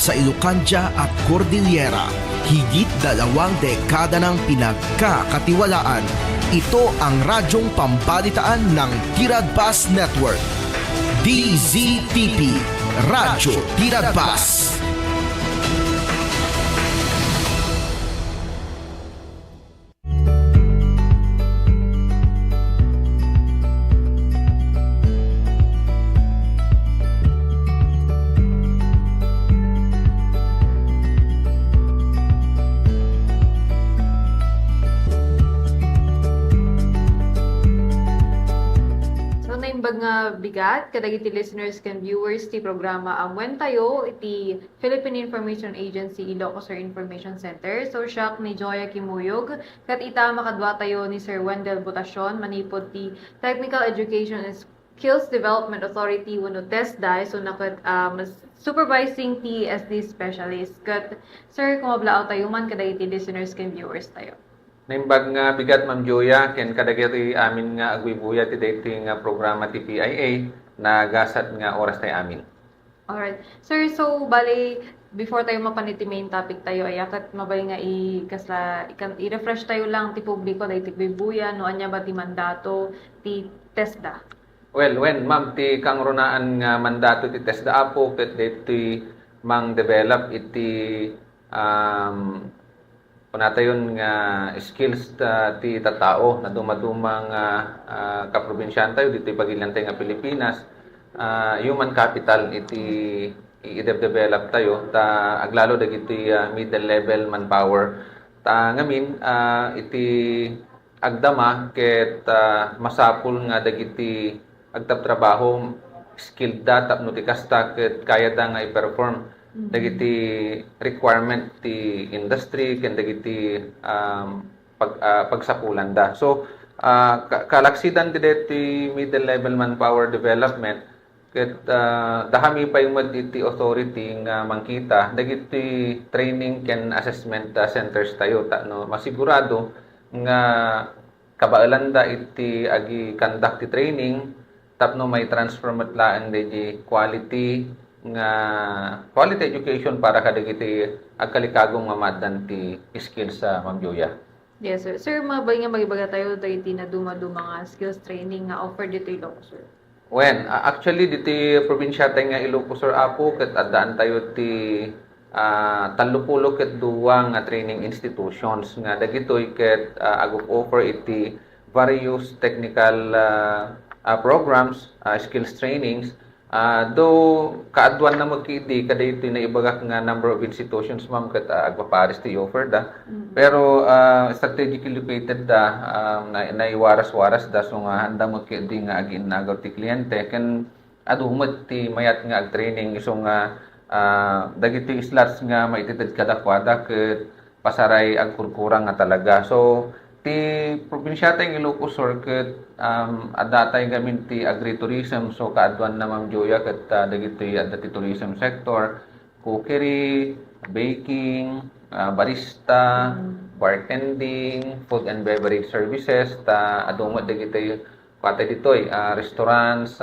sa Ilocandia at Cordillera. Higit 2 dekada ng pinagkakatiwalaan. Ito ang radyong pambalitaan ng Tiradpas Network. DZTP, Radyo Tiradpas. Nga bigat, kadagiti listeners can viewers ti programa Amwen Tayo, iti Philippine Information Agency Ilocos Sur Information Center. So siya ni Joya Kimuyog, kat ita makadwa tayo ni Sir Wendell Botacion, manipod ti Technical Education and Skills Development Authority wano TESDA, so nakat supervising TSD specialist. Kat Sir, kung mablao tayo man, kadagiti listeners can viewers tayo. Naimbag nga bigat, Ma'am Joya, ken kadagiti amin nga agwibuya ti dating nga programa ti PIA na gasat nga oras tayo amin. Alright. Sir, so bali, before tayo mapaniti main topic tayo, ayakat mabay nga i-refresh tayo lang ti publiko dahil ti agwibuya, no anya ba ti mandato ti TESDA? Well, ma'am, ti kang runaan nga mandato ti TESDA apo, ket diti mang develop iti punatayon nga skills ti tatao na dumadumang kaprobinsyan tayo dito pagilan tayo nga Pilipinas, human capital iti i-develop tayo ta aglalo dagiti middle level manpower ta ngamin iti agdama ket masapul nga dagiti agtaptrabaho skilled data no ti kasta ket kaya da nga i-perform dagiti requirement ti industry ken dagiti pagsapulan da. So kalaksidan ti middle level manpower development ket dahami pa yung iti authority nga mangkita dagiti training ken assessment centers tayo ta no masigurado nga kabaalan da iti agi conduct ti training tapno may transformat laan dagiti quality education para kadagiti agkalikagong mamaddan ti skills sa Ma'am Joya. Yes, sir. Sir, mabay nga magibaga tayo dahiti na duma-duma nga skills training nga offer dito Ilocos, sir. Actually diti probinsya tayo nga Ilocos, sir, apo ket addaan tayo ti 32 ket 2 nga training institutions nga dagitoy ket offer iti various technical programs, skills trainings. Though kaadwan na magkiti kada ito na ibagak nga number of institutions ma'am kat agpapares ti offer da pero strategically located da na iwaras-waras da so nga handa magkiti nga aginagaw ti kliyente ken adumot ti mayat nga ag training so nga dagiti slots nga maitited kadakwada ket pasaray ag kurkurang nga talaga. So ti probinsya tayong Ilocos Sur ket adatay gamin ti agritourism so kaadwan na Ma'am Joya ket dagiti adda ti tourism sector, cookery, baking, barista, bartending, food and beverage services ta adumot dagiti patay ditoy restaurants,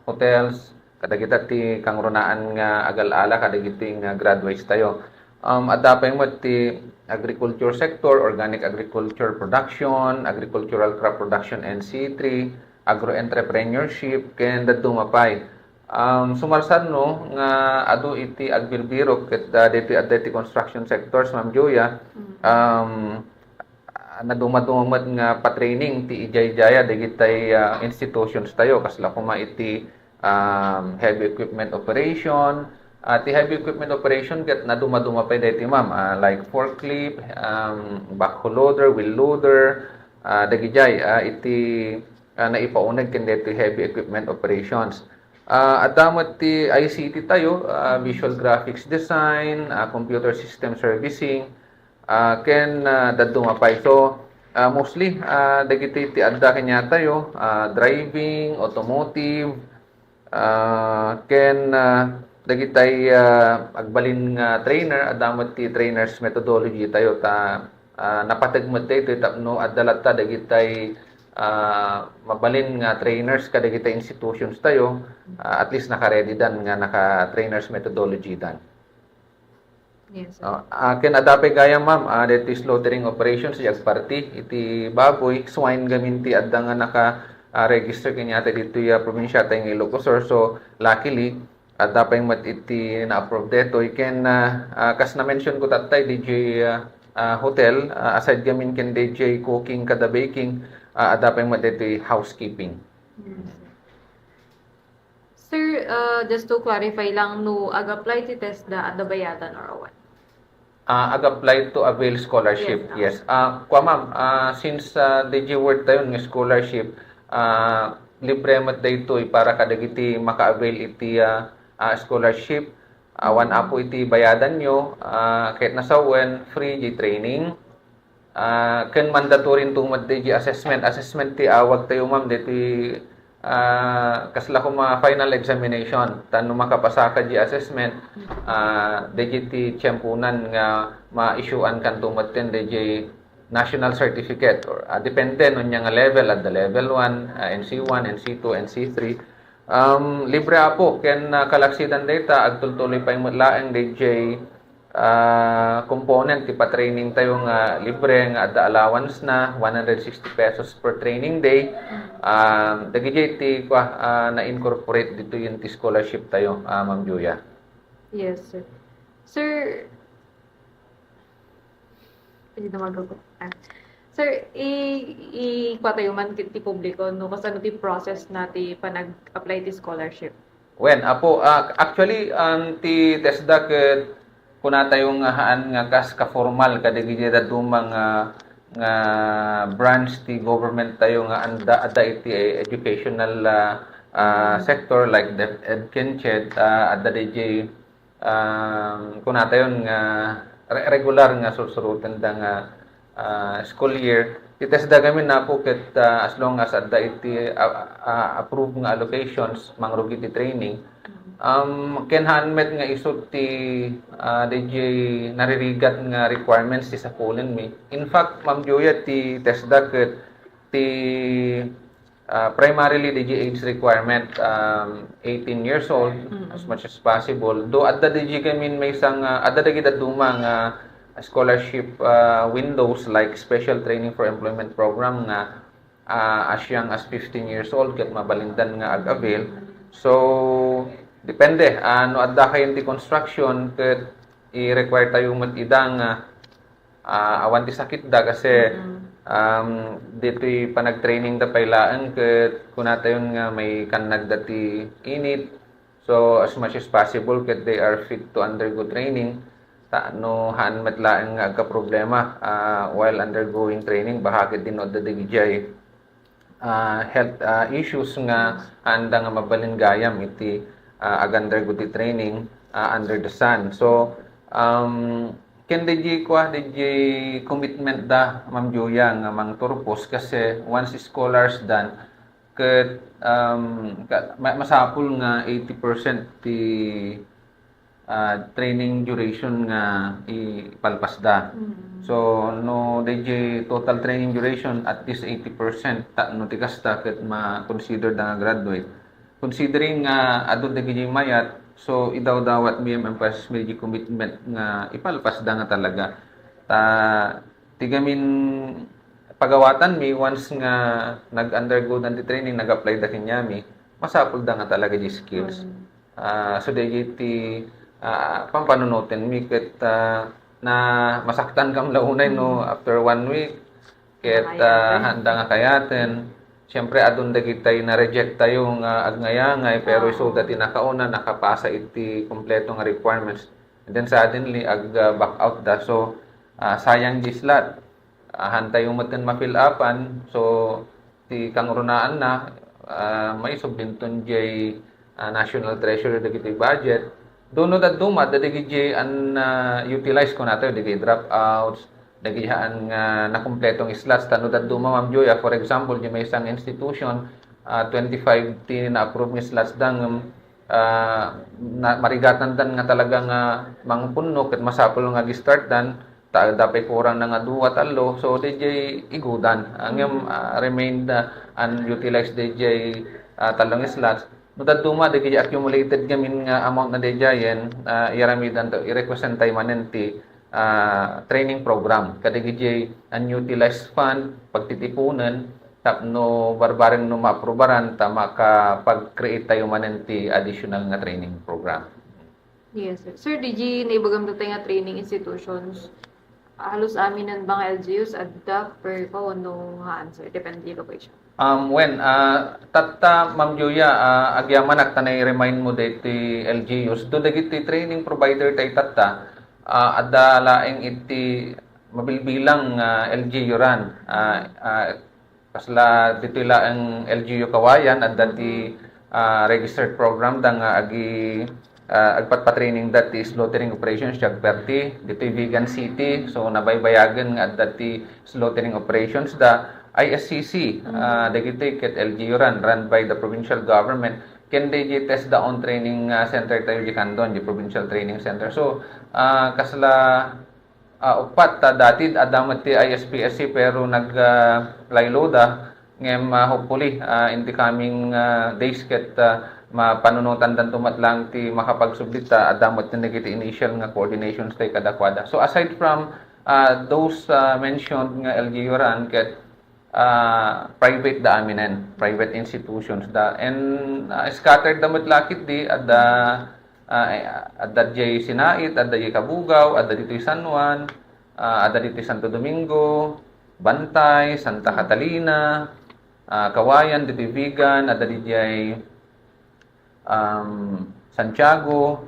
hotels kadagita ti kangrunaan nga agal-ala kadagiti nga graduates tayo. Adda pa yung ti agriculture sector, organic agriculture production, agricultural crop production NC3, agro-entrepreneurship, ken dadto mapay. Sumarsad no nga adu iti agbirbiro ket diti construction sectors Ma'am Joya nadumadumad nga pa-training ti ijay-jaya dagitay institutions tayo kasla kuma iti heavy equipment operation. Ti heavy equipment operation ket naduma-duma pa diti ma'am like forklift, backhoe loader, wheel loader, dagijay iti naipauneg ken diti heavy equipment operations. Adamot ti ICT tayo, visual graphics design, computer system servicing, ken daduma pa. So mostly dagiti ti adda kanya tayo, driving, automotive, ken dagitay agbalin nga trainer adamot ti trainers methodology tayo ta napatagmet tayo tapno addalat ta dagitay mabalin nga trainers kadagitay institutions tayo at least naka-ready dan nga naka-trainers methodology dan. Yes, sir. Akin adapay gaya ma'am, dito slaughtering operations jag party iti baboy swine gaminti adda nga naka register kanya dito ya probinsya tayong Ilocos Sur. So luckily adapay mat iti na-approve dito. You can kas na mention ko tatay DJ hotel aside gamin ken DJ cooking kada baking adapay mat dito housekeeping. Sir, just to clarify lang, no, ag-apply ti TESDA at dabayatan or what? Ag-apply to avail scholarship. Yes, Yes. Kwa ma'am, since DJ Word tayo nga scholarship, libre mat dayto para kadagiti maka-avail iti scholarship. Wan apo iti bayadan nyo, kahit nasawen, free di training. Ken mandatory tumad di assessment. Assessment ti awag tayo ma'am diti kasla ko final examination tano makapasa ka di assessment digiti tiyempunan nga ma-issuean kan tumaten DJ national certificate or depende nun nga level at the level 1 NC1 NC2 NC3 libre apo ken kalaksidan data agtultuloy pa yung matlaeng DJ component ti pa-training tayo nga libre nga adda allowance na 160 pesos per training day. Dagiti ti na-incorporate dito yung ti scholarship tayo, Ma'am Julia. Yes, sir. Sir, pwede na mag-go. Sir, i-kwa tayo man ti publiko, no? Kasi ano ti process na ti panag-apply ti scholarship? When, apo, actually, ti TESDA kuna tayong haan nga kas ka-formal kadagiti dumang nga branch ti government tayo nga ada iti educational sector like DepEd Kenched ada DJ kuna tayon nga regular nga susurutan da nga school year TESDA gamin na po ket as long as ada iti approved nga allocations mangrugi ti training ken hanmet nga isut ti DJ naririgat nga requirements ti sapulen mi. In fact, Ma'am Julia, ti TESDA ket ti primarily DJ age requirement 18 years old as much as possible. Do adda DJ kamin may isang adda dagiti dumang scholarship windows like special training for employment program nga as young as 15 years old ket mabalindan nga ag-avail. So depende ano adda kayo ti construction ket i-require tayo matidang awan ti sakit da kasi dito'y panag-training da pailaan ket kuna tayon nga may kanag dati init so as much as possible ket they are fit to undergo training no haan matlaeng nga agka problema while undergoing training bahagit din od digijay health issues nga anda nga mabalin gayam iti ag-undergo ti training under the sun. So, ken DJ commitment da, Ma'am Julia, nga mang turpos kasi once scholars done, ket masapul nga 80% ti training duration nga ipalpas da. So, no DJ total training duration at least 80% no ti kasta ket ma-consider da nga graduate. Considering adun dagiti mayat so idaw dawat MMPS medyo commitment nga ipalpas da nga talaga tigamin pagawatan mi once nga nag-undergo dan ti training nag-apply da kinyami masapul da nga talaga di skills so dagiti pampanunutin mi ket na masaktan kam launay no after 1 week ket handa nga kayaten. Siyempre, adun dagitay na-reject tayo nga agnayangay, pero so that nakauna, nakapasa iti kompleto nga requirements. And then suddenly, back out da. So, sayang di slot. Hantay yung matin ma-fill upan. So, ti kangrunaan na, may subbinton jay National Treasury dagiti budget. Doon at duma, dagiti jay utilize ko natin, dagiti dropouts, dagihan nga nakumpletong slots tano dat duma Ma'am Joya for example di may isang institution 25 ti na approve nga slots dang marigatan dan nga talaga nga mangpunno ket masapol nga gi-start dan dapay kurang na nga 2 talo so DJ igudan ang remained unutilized DJ talong slots Duma dagi accumulated gamin nga amount na dejayen iramidan to i-requestan tayo manenti training program kadagi unutilized fund pagtitipunan tapno barbareng no maaprobaran ta makapag-create tayo manenti additional nga training program. Yes, sir. Sir, DJ, naibagam na tayo nga training institutions. Halos aminan bang LGUs adda per ko no nga answer depende location. Tatta Ma'am Julia, agyaman tanay remind mo dati LGUs, do dagiti training provider tay tatta, adda laeng iti mabilbilang LGU ran. Kasla dito laeng LGU Kawayan, adda ti registered program da nga agi agpatpa-training dati slaughtering operations jagperti dito Vegan City, so nabaybayagan nga adda ti slaughtering operations da ISCC, dagiti ket LGU run by the provincial government. Can they test the on training center tayo di kandon, di provincial training center. So, kasla upat dati adamat ti ISPSC pero layloda ngem hopefully in the coming days ket mapanunutan dan tumat lang ti makapagsublit adamat ti nagiti initial nga coordinations tay kadakwada. So aside from those mentioned nga LGU run ket private da aminen, private institutions da and scattered damat lakit di adda jay Sinait, adda jay Kabugaw, adda ditoy San Juan, adda ditoy Santo Domingo, Bantay, Santa Catalina, Kawayan, ditoy Vigan, adda jay Santiago,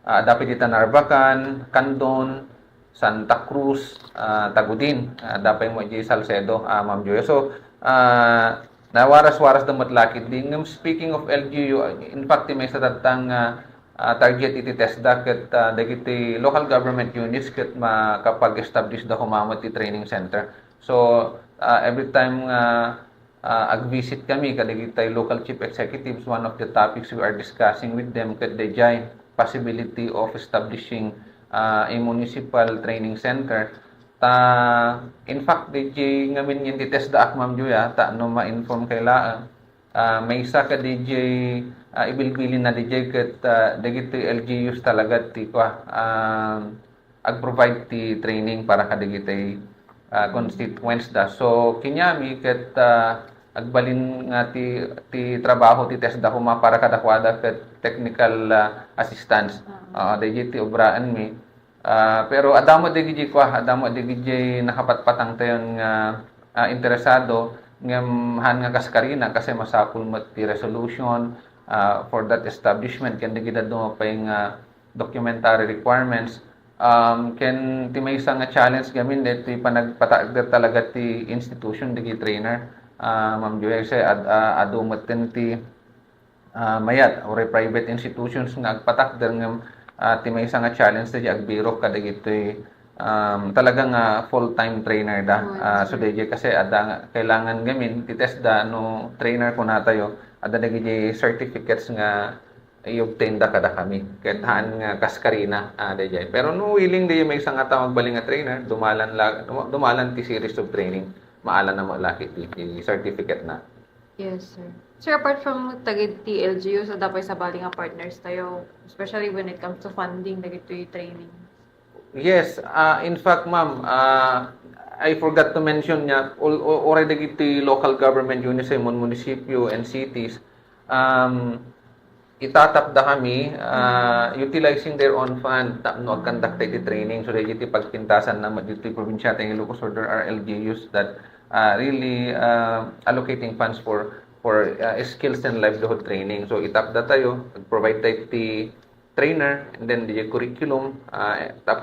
adda ditoy Narvacan, Candon, Santa Cruz, Tagudin, dapay mo di Salcedo, Ma'am Joya. So, nawaras-waras damat lakit din. Speaking of LGU, in fact, may sa tatang target iti TESDA ket dagiti local government units ket makapag-establish da humamot ti training center. So, every time ag-visit kami kadagiti local chief executives, one of the topics we are discussing with them ket dayjay possibility of establishing a municipal training center. In fact, DJ ngamin yung titest da ak Ma'am Juya, no ma-inform kailaan. May isa ka DJ ibilbilin na DJ ket dagiti LGUs talaga ti ag-provide ti training para kadagiti constituents da. So kinyami ket agbalin nga ti trabaho ti test da huma para kadakwada ket technical assistance. DJ ti obraan mi. Pero adamo digiji nakapatpatang tayon nga interesado ngem han nga kaskarina kasi masapul met ti resolution for that establishment ken digida dumapay nga documentary requirements ken ti maysa nga challenge gamin ti panagpataagder talaga ti institution digi trainer Ma'am Joy say adumaten ti mayat or private institutions nga agpatakder ngem ti maysa nga challenge ti agbiro kadagitoy talagang full-time trainer da. So DJ kasi ada kailangan gamin titest da no trainer ko natayo ada dagiti certificates nga i-obtain da kada kami ket haan nga kaskarina DJ. Pero no willing di may isang nga magbaling nga trainer dumalan ti series of training maalan na malaki ti certificate na. Yes, sir. Sir, apart from tagit LGU, so dapat sa bali nga partners tayo, especially when it comes to funding, dagito yung training. Yes, in fact, ma'am, I forgot to mention niya, already dagiti local government units sa imong munisipyo and cities, itatap da kami, utilizing their own fund, no, conduct the training, so dagiti pagpintasan na dito probinsya tayong Ilocos, there are LGUs that really allocating funds for skills and livelihood training. So itap da tayo, provide tayo ti trainer and then the curriculum tapos